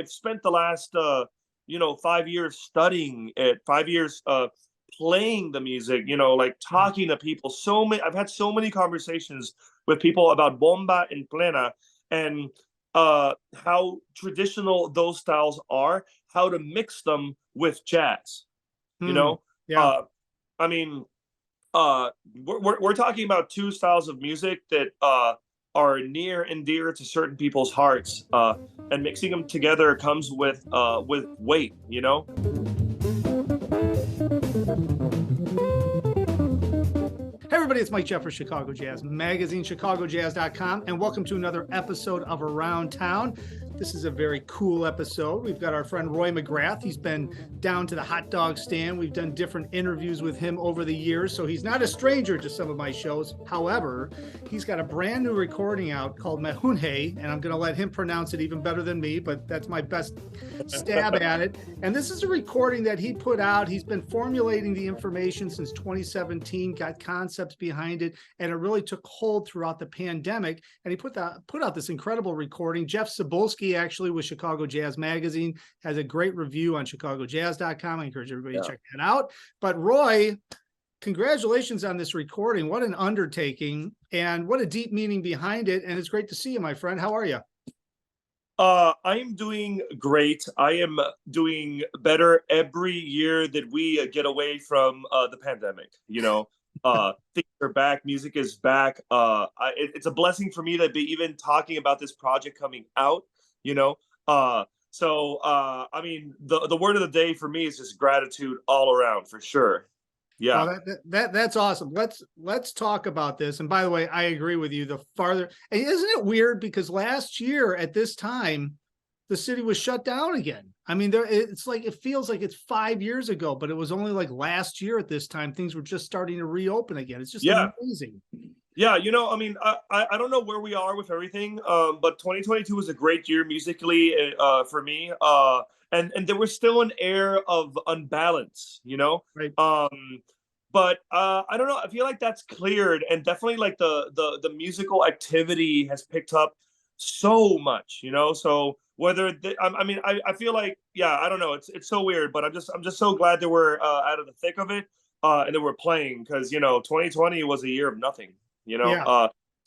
I've spent the last 5 years studying it, 5 years playing the music, like talking to people. I've had so many conversations with people about Bomba and Plena, and how traditional those styles are, how to mix them with jazz. Yeah. I mean, we're talking about two styles of music that are near and dear to certain people's hearts, and mixing them together comes with weight. Hey everybody, it's Mike Jeff for Chicago Jazz Magazine, ChicagoJazz.com, and welcome to another episode of Around Town. This is a very cool episode. We've got our friend Roy McGrath. He's been down to the hot dog stand. We've done different interviews with him over the years, so he's not a stranger to some of my shows. However, he's got a brand new recording out called Menjunje, and I'm going to let him pronounce it even better than me, but that's my best stab at it. And this is a recording that he put out. He's been formulating the information since 2017, got concepts behind it, and it really took hold throughout the pandemic. And he put out this incredible recording. Jeff Cebulski, actually, with Chicago Jazz Magazine, has a great review on ChicagoJazz.com. I encourage everybody to check that out. But Roy, congratulations on this recording. What an undertaking, and what a deep meaning behind it. And it's great to see you, my friend. How are you? I am doing great. I am doing better every year that we get away from the pandemic. Things are back. Music is back. It's a blessing for me to be even talking about this project coming out. I mean, the word of the day for me is just gratitude all around, for sure. Yeah. Oh, that's awesome. Let's talk about this. And by the way, I agree with you. And isn't it weird, because last year at this time, the city was shut down again. I mean, it feels like it's 5 years ago, but it was only like last year at this time, things were just starting to reopen again. It's just amazing. Yeah, I mean, I don't know where we are with everything, but 2022 was a great year musically for me. And there was still an air of unbalance, Right. But I don't know. I feel like that's cleared, and definitely like the musical activity has picked up so much, So whether I feel like, I don't know. It's so weird, but I'm just so glad that we're out of the thick of it, and that we're playing, because 2020 was a year of nothing.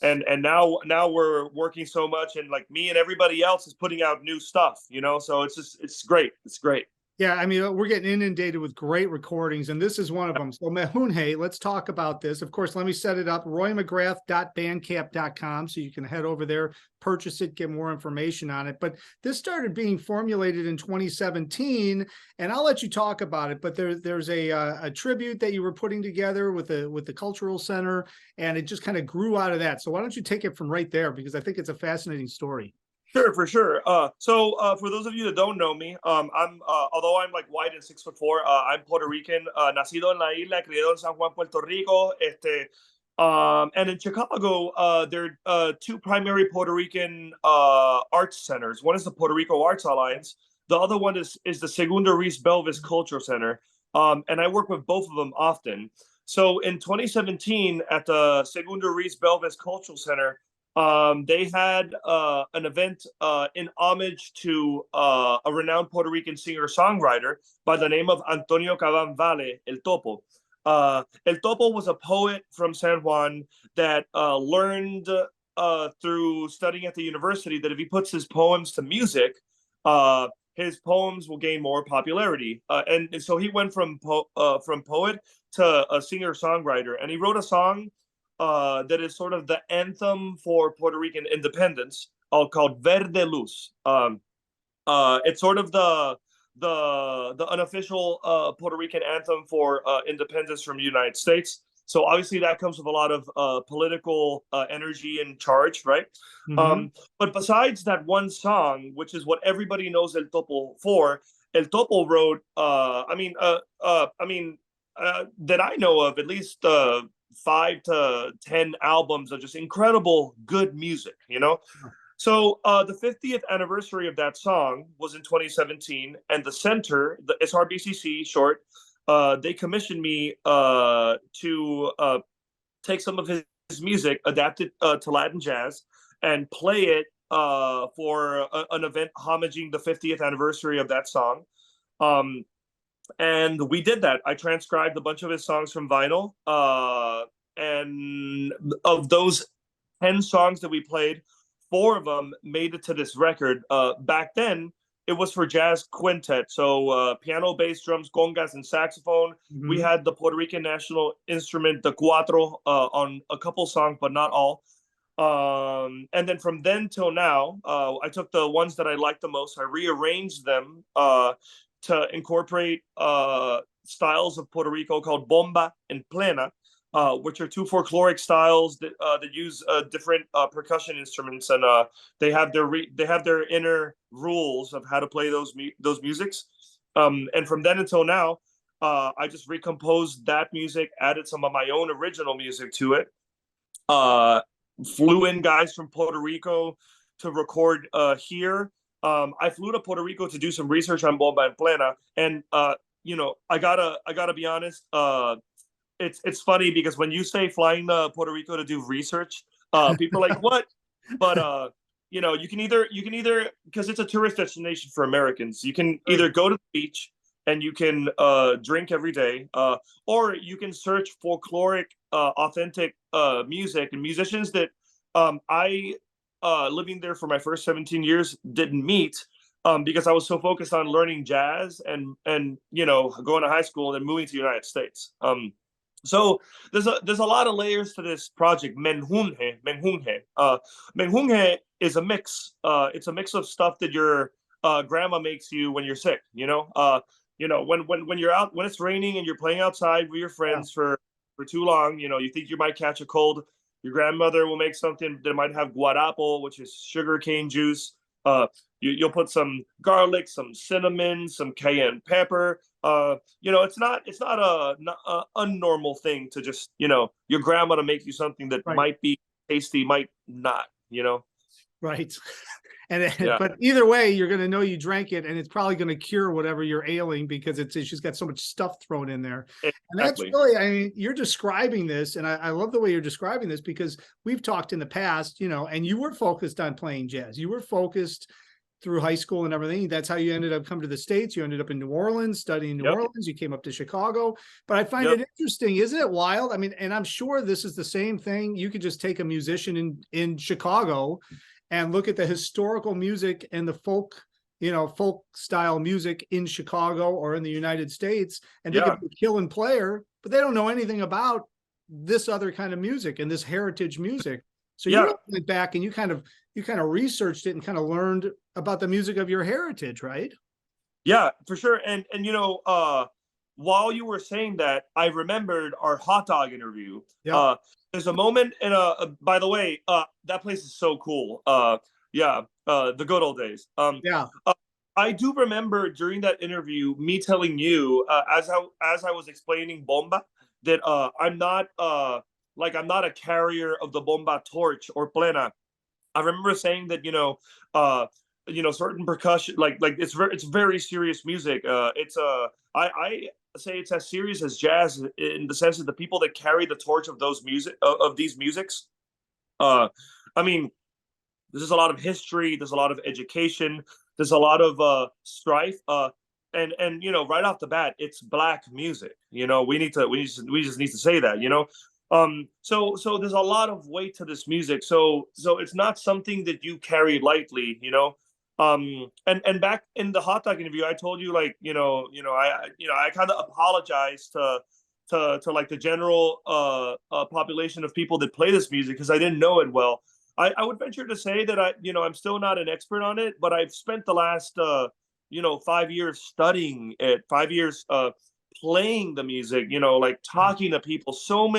And now we're working so much, and like me and everybody else is putting out new stuff, so it's great. It's great. Yeah, I mean, we're getting inundated with great recordings, and this is one of them. So Menjunje, let's talk about this. Of course, let me set it up, roymcgrath.bandcamp.com, so you can head over there, purchase it, get more information on it. But this started being formulated in 2017, and I'll let you talk about it, but there's a tribute that you were putting together with the Cultural Center, and it just kind of grew out of that. So why don't you take it from right there, because I think it's a fascinating story. Sure, for sure. So for those of you that don't know me, although I'm like white and 6'4", I'm Puerto Rican, nacido en la isla, criado en San Juan, Puerto Rico. And in Chicago, there are two primary Puerto Rican arts centers. One is the Puerto Rico Arts Alliance. The other one is the Segunda Reese Belvis Cultural Center. And I work with both of them often. So in 2017, at the Segunda Reese Belvis Cultural Center, they had an event in homage to a renowned Puerto Rican singer-songwriter by the name of Antonio Caban Vale, El Topo. El Topo was a poet from San Juan that learned through studying at the university that if he puts his poems to music, his poems will gain more popularity. And so he went from poet to a singer-songwriter, and he wrote a song that is sort of the anthem for Puerto Rican independence, called Verde Luz. It's sort of the unofficial Puerto Rican anthem for independence from the United States. So obviously that comes with a lot of political energy and charge, right? Mm-hmm. But besides that one song, which is what everybody knows El Topo for, El Topo wrote, that I know of, at least 5 to 10 albums of just incredible good music, So the 50th anniversary of that song was in 2017, and the center, the SRBCC short, they commissioned me to take some of his music, adapt it to Latin jazz, and play it for an event homaging the 50th anniversary of that song. And we did that. I transcribed a bunch of his songs from vinyl. And of those 10 songs that we played, 4 of them made it to this record. Back then, it was for jazz quintet. So piano, bass, drums, congas, and saxophone. Mhm. We had the Puerto Rican national instrument, the cuatro, on a couple songs, but not all. And then from then till now, I took the ones that I liked the most. I rearranged them to incorporate styles of Puerto Rico called Bomba and Plena, which are 2 folkloric styles that use different percussion instruments, and they have their inner rules of how to play those musics. And from then until now, I just recomposed that music, added some of my own original music to it. Flew in guys from Puerto Rico to record here. I flew to Puerto Rico to do some research on Bomba and Plena, and I gotta be honest. It's funny because when you say flying to Puerto Rico to do research, people are like, what? But you can either because it's a tourist destination for Americans, you can either go to the beach and you can drink every day, or you can search folkloric, authentic music and musicians that I living there for my first 17 years didn't meet, because I was so focused on learning jazz and going to high school and then moving to the United States. So there's a lot of layers to this project. Menjunje. Menjunje is a mix. It's a mix of stuff that your grandma makes you when you're sick. When you're out, when it's raining and you're playing outside with your friends for too long, you think you might catch a cold. Your grandmother will make something that might have guarapo, which is sugar cane juice. You'll put some garlic, some cinnamon, some cayenne pepper. It's not a unnormal thing to just your grandma to make you something that might be tasty, might not. Right. And Yeah. But either way, you're going to know you drank it, and it's probably going to cure whatever you're ailing because she's got so much stuff thrown in there. Exactly. And that's really, I mean, you're describing this, and I love the way you're describing this because we've talked in the past, and you were focused on playing jazz. You were focused through high school and everything. That's how you ended up coming to the States. You ended up in New Orleans, studying New Orleans. You came up to Chicago. But I find it interesting. Isn't it wild? I mean, and I'm sure this is the same thing. You could just take a musician in Chicago and look at the historical music and the folk style music in Chicago or in the United States, and they could be a killing player, but they don't know anything about this other kind of music and this heritage music. So you went back and you kind of researched it and kind of learned about the music of your heritage, right? Yeah, for sure. And while you were saying that, I remembered our hot dog interview. Yeah. There's a moment in by the way, that place is so cool. The good old days. I do remember during that interview me telling you, as I was explaining Bomba, that I'm not a carrier of the Bomba torch or Plena. I remember saying that certain percussion, like it's very serious music. I say it's as serious as jazz in the sense that the people that carry the torch of these musics. I mean, there's a lot of history. There's a lot of education. There's a lot of strife. And right off the bat, it's Black music. We just need to say that. So there's a lot of weight to this music. So it's not something that you carry lightly. And back in the hot dog interview, I told you I kind of apologized to like the general population of people that play this music because I didn't know it well. I would venture to say that I'm still not an expert on it, but I've spent the last 5 years studying it, 5 years playing the music, talking to people.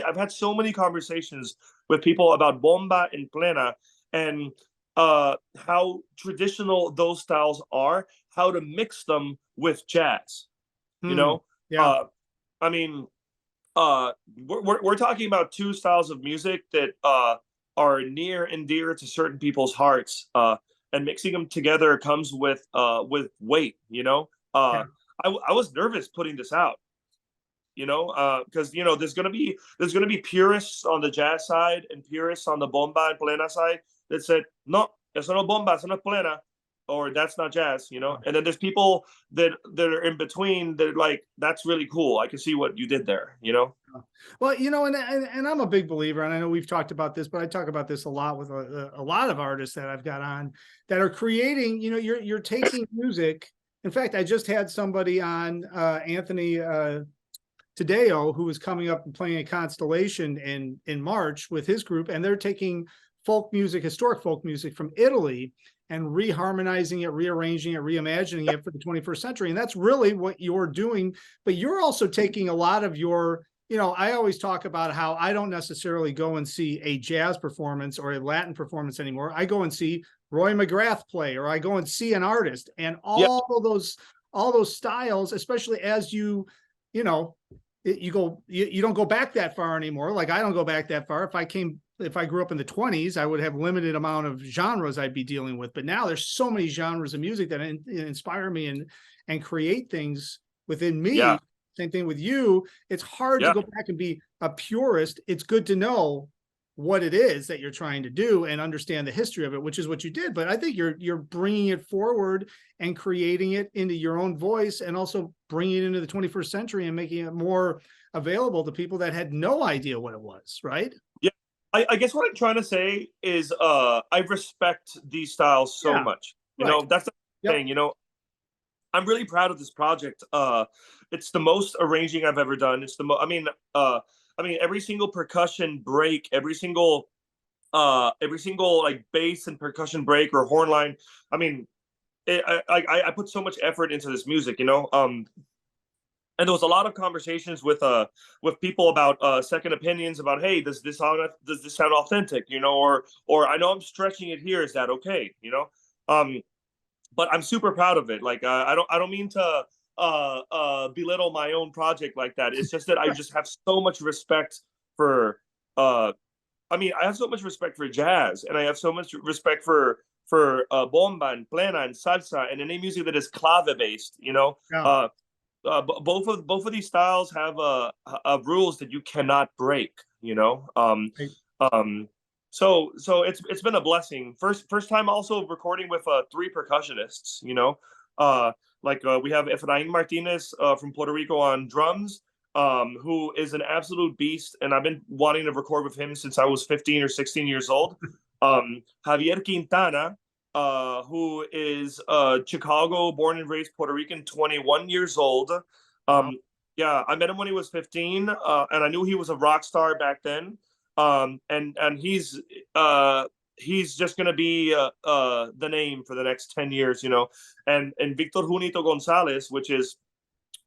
I've had so many conversations with people about Bomba and Plena and how traditional those styles are, how to mix them with jazz. I mean, we're talking about 2 styles of music that are near and dear to certain people's hearts, and mixing them together comes with weight. I was nervous putting this out, because there's gonna be purists on the jazz side and purists on the Bomba and Plena side that said, no, eso no es bomba, eso no es plena, or that's not jazz, you know. And then there's people that are in between that are like, that's really cool. I can see what you did there, you know. Well, you know, and I'm a big believer, and I know we've talked about this, but I talk about this a lot with a lot of artists that I've got on that are creating. You know, you're taking music. In fact, I just had somebody on, Anthony Tadeo, who was coming up and playing a constellation in March with his group, and they're taking folk music, historic folk music from Italy, and reharmonizing it, rearranging it, reimagining it for the 21st century. And that's really what you're doing. But you're also taking a lot of your, you know, I always talk about how I don't necessarily go and see a jazz performance or a Latin performance anymore. I go and see Roy McGrath play, or I go and see an artist, and all those styles, especially as you know, you don't go back that far anymore. Like I don't go back that far. If I grew up in the 20s, I would have limited amount of genres I'd be dealing with. But now there's so many genres of music that inspire me and create things within me. Yeah. Same thing with you. It's hard to go back and be a purist. It's good to know what it is that you're trying to do and understand the history of it, which is what you did. But I think you're bringing it forward and creating it into your own voice, and also bringing it into the 21st century and making it more available to people that had no idea what it was, right? Yeah. I guess what I'm trying to say is I respect these styles so much. You know, that's the thing, you know. I'm really proud of this project. It's the most arranging I've ever done. It's the most, I mean, every single percussion break, every single like bass and percussion break or horn line. I mean, I put so much effort into this music, you know. And there was a lot of conversations with people about second opinions about, hey, does this sound authentic, you know, or I know I'm stretching it here. Is that okay, you know? But I'm super proud of it. Like I don't mean to belittle my own project like that. It's just that I just have so much respect for. I have so much respect for jazz, and I have so much respect for bomba and plena and salsa and any music that is clave based. You know. Yeah. Both of these styles have rules that you cannot break, you know. So it's been a blessing. First time also recording with 3 percussionists, you know. We have Efrain Martinez from Puerto Rico on drums, who is an absolute beast, and I've been wanting to record with him since I was 15 or 16 years old. Javier Quintana, who is Chicago born and raised Puerto Rican, 21 years old. Yeah, I met him when he was 15, and I knew he was a rock star back then. And he's just gonna be the name for the next 10 years, you know. And Victor Junito Gonzalez, which is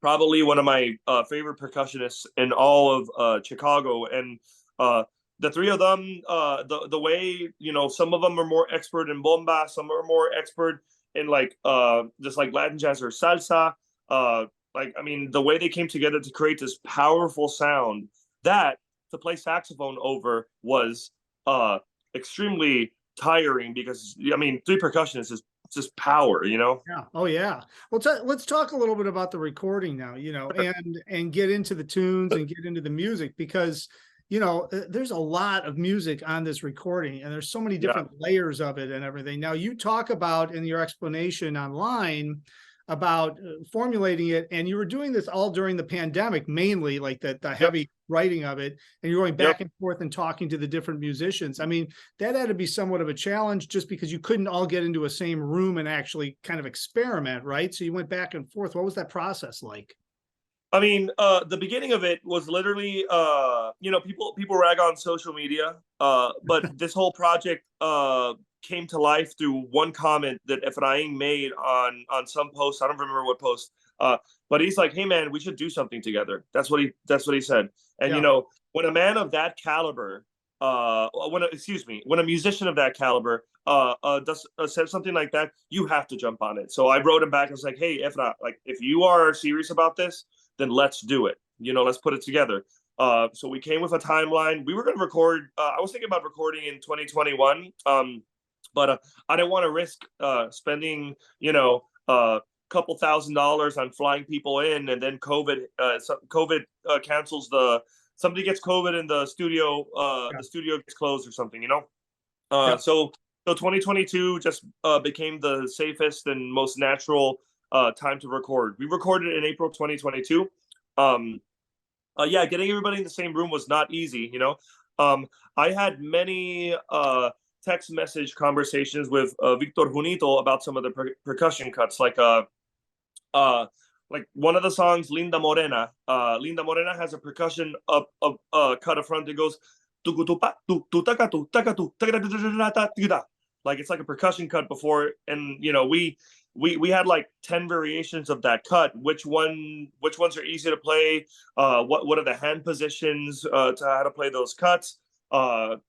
probably one of my favorite percussionists in all of Chicago. And the 3 of them, the way, you know, some of them are more expert in bomba, some are more expert in just like Latin jazz or salsa. The way they came together to create this powerful sound that to play saxophone over was extremely tiring, because 3 percussionists is just power, you know. Yeah. Oh yeah. Well, let's talk a little bit about the recording now, you know, and get into the tunes and get into the music, because you know, there's a lot of music on this recording, and there's so many different layers of it and everything. Now, you talk about in your explanation online about formulating it, and you were doing this all during the pandemic, mainly like the heavy writing of it, and you're going back and forth and talking to the different musicians. I mean, that had to be somewhat of a challenge, just because you couldn't all get into a same room and actually kind of experiment, right? So you went back and forth. What was that process like? The beginning of it was literally, people rag on social media, but this whole project came to life through one comment that Efrain made on some post. I don't remember what post, but he's like, "Hey man, we should do something together." That's what he said. And you know, when a man of that caliber, when a musician of that caliber says something like that, you have to jump on it. So I wrote him back. I was like, "Hey, Efra, like if you are serious about this, then let's do it. You know, let's put it together." So we came with a timeline. We were going to record. I was thinking about recording in 2021, but I didn't want to risk spending, couple $1,000s on flying people in, and then COVID cancels somebody gets COVID in the studio, the studio gets closed or something, you know. So So 2022 just became the safest and most natural time to record. We recorded in April 2022. Yeah, getting everybody in the same room was not easy. I had many text message conversations with Victor Junito about some of the percussion cuts, like one of the songs, Linda Morena. Linda Morena has a percussion cut up front that goes like it's like a percussion cut before, and we had like 10 variations of that cut. Which ones are easy to play? What are the hand positions to how to play those cuts? Back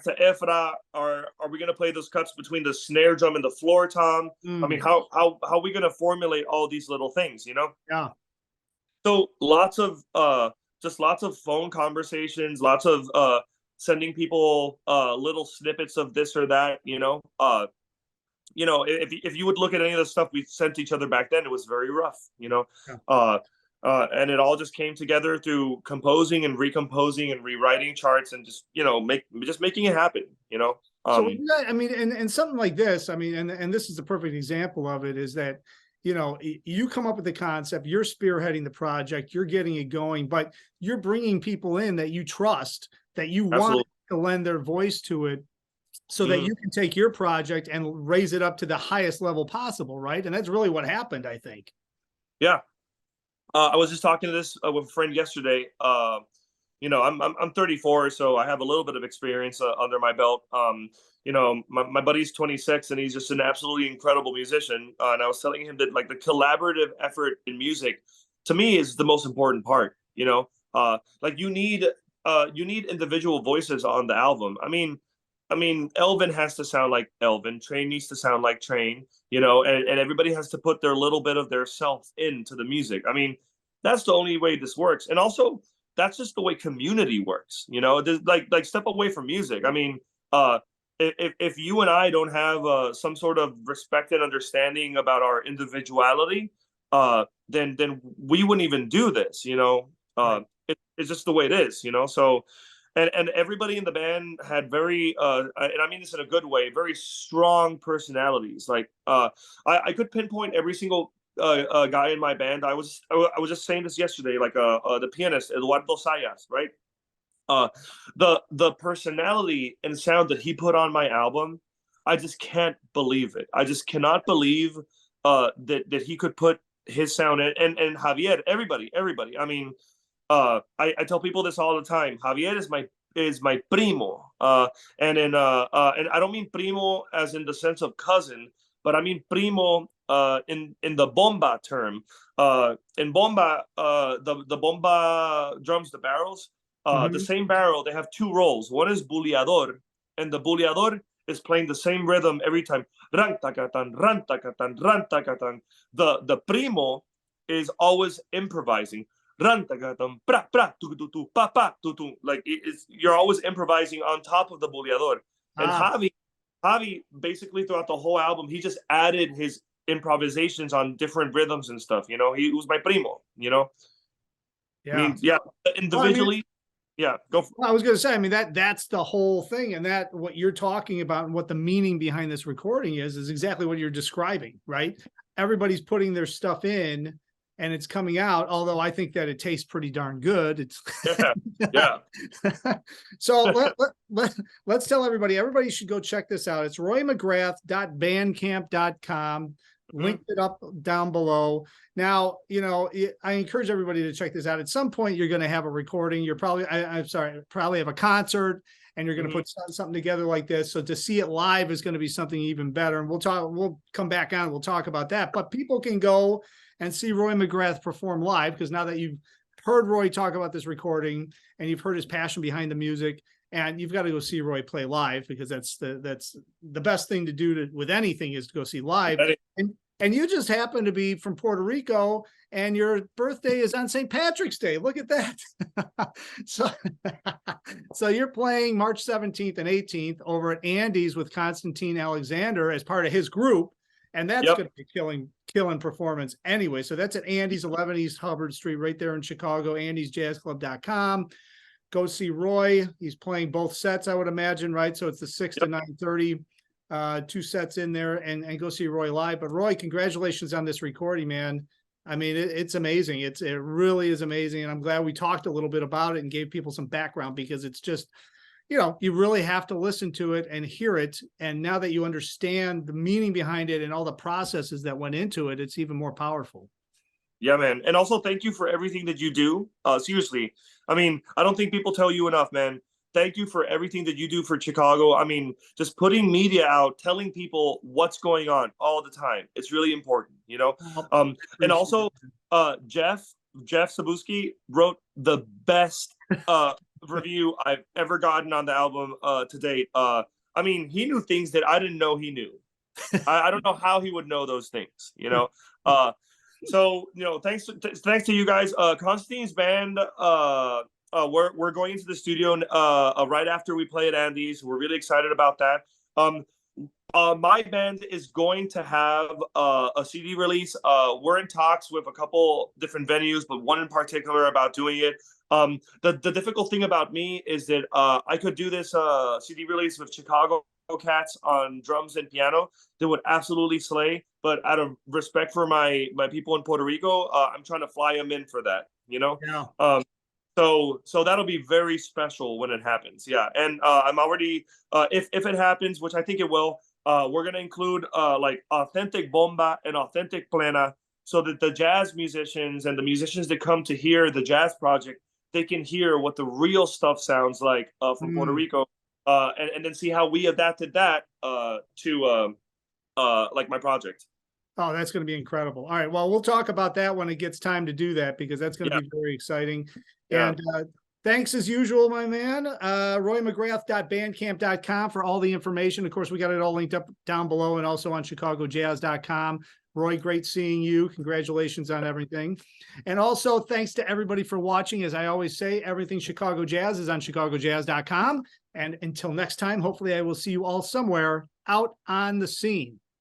to Efra. Are we gonna play those cuts between the snare drum and the floor tom? I mean, how are we gonna formulate all these little things? Yeah. So lots of phone conversations, lots of sending people little snippets of this or that. If you would look at any of the stuff we sent each other back then, it was very rough. Yeah. And it all just came together through composing and recomposing and rewriting charts and just making it happen. So I mean, and something like this, I mean, and this is the perfect example of it, is that you come up with the concept, you're spearheading the project, you're getting it going, but you're bringing people in that you trust, that you want to lend their voice to it, so that you can take your project and raise it up to the highest level possible, right? And that's really what happened, I think. Yeah. I was just talking to this with a friend yesterday. I'm 34, so I have a little bit of experience under my belt. My buddy's 26, and he's just an absolutely incredible musician. And I was telling him that like the collaborative effort in music, to me, is the most important part. Like you need individual voices on the album. I mean, Elvin has to sound like Elvin. Train needs to sound like Train. And everybody has to put their little bit of their self into the music. I mean, that's the only way this works. And also, that's just the way community works. Like step away from music. I mean, if you and I don't have some sort of respect and understanding about our individuality, then we wouldn't even do this. It's just the way it is. So. And everybody in the band had very, and I mean this in a good way, very strong personalities. Like I could pinpoint every single guy in my band. I was just saying this yesterday. Like the pianist Eduardo Sayas, right? The personality and sound that he put on my album, I just can't believe it. I just cannot believe that he could put his sound in. And Javier, everybody. I mean. I tell people this all the time. Javier is my primo, and I don't mean primo as in the sense of cousin, but I mean primo in the bomba term. In bomba, the bomba drums, the barrels, the same barrel, they have two roles. One is buleador, and the buleador is playing the same rhythm every time. Rantakatan, rantakatan, rantakatan. The primo is always improvising. Like you're improvising improvising on top of the buleador. And Javi basically throughout the whole album, he just added his improvisations on different rhythms and stuff. He was my primo. Yeah. I mean, yeah, individually. Yeah, go for it. I was going to say, I mean, that's the whole thing, and that what you're talking about and what the meaning behind this recording is exactly what you're describing, right? Everybody's putting their stuff in. And it's coming out, although I think that it tastes pretty darn good. It's yeah. So let's tell everybody should go check this out. It's roymcgrath.bandcamp.com. Linked it up down below. Now, I encourage everybody to check this out. At some point, you're going to have a recording. You're probably have a concert, and you're going to put something together like this. So to see it live is going to be something even better. And we'll come back on. We'll talk about that. But people can go and see Roy McGrath perform live, because now that you've heard Roy talk about this recording and you've heard his passion behind the music, and you've got to go see Roy play live, because that's the best thing to do with anything is to go see live. And you just happen to be from Puerto Rico, and your birthday is on St. Patrick's Day. Look at that. So you're playing March 17th and 18th over at Andy's with Constantine Alexander as part of his group. And that's going to be killing performance anyway. So that's at Andy's, 11 East Hubbard Street, right there in Chicago, andysjazzclub.com. Go see Roy. He's playing both sets, I would imagine, right? So it's the 6 to 9:30. 2 sets in there and go see Roy live. But Roy, congratulations on this recording, man. I mean, it's amazing. It really is amazing. And I'm glad we talked a little bit about it and gave people some background, because it's just, you really have to listen to it and hear it. And now that you understand the meaning behind it and all the processes that went into it, it's even more powerful. Yeah, man. And also thank you for everything that you do. Seriously. I mean, I don't think people tell you enough, man. Thank you for everything that you do for Chicago. I mean, just putting media out, telling people what's going on all the time. It's really important, And also, Jeff Sabuski wrote the best review I've ever gotten on the album to date. I mean, he knew things that I didn't know he knew. I don't know how he would know those things, So, thanks to you guys. Constantine's band, we're going into the studio right after we play at Andy's. We're really excited about that. My band is going to have a CD release. We're in talks with a couple different venues, but one in particular about doing it. The difficult thing about me is that I could do this CD release with Chicago cats on drums and piano. They would absolutely slay, but out of respect for my people in Puerto Rico, I'm trying to fly them in for that, Yeah. So that'll be very special when it happens. Yeah. And I'm already, if it happens, which I think it will, we're going to include like authentic bomba and authentic plena, so that the jazz musicians and the musicians that come to hear the jazz project, they can hear what the real stuff sounds like from Puerto Rico, and then see how we adapted that to like my project. Oh, that's going to be incredible. All right. Well, we'll talk about that when it gets time to do that, because that's going to be very exciting. Yeah. And thanks as usual, my man. RoyMcGrath.bandcamp.com for all the information. Of course, we got it all linked up down below and also on ChicagoJazz.com. Roy, great seeing you. Congratulations on everything. And also thanks to everybody for watching. As I always say, everything Chicago Jazz is on ChicagoJazz.com. And until next time, hopefully I will see you all somewhere out on the scene.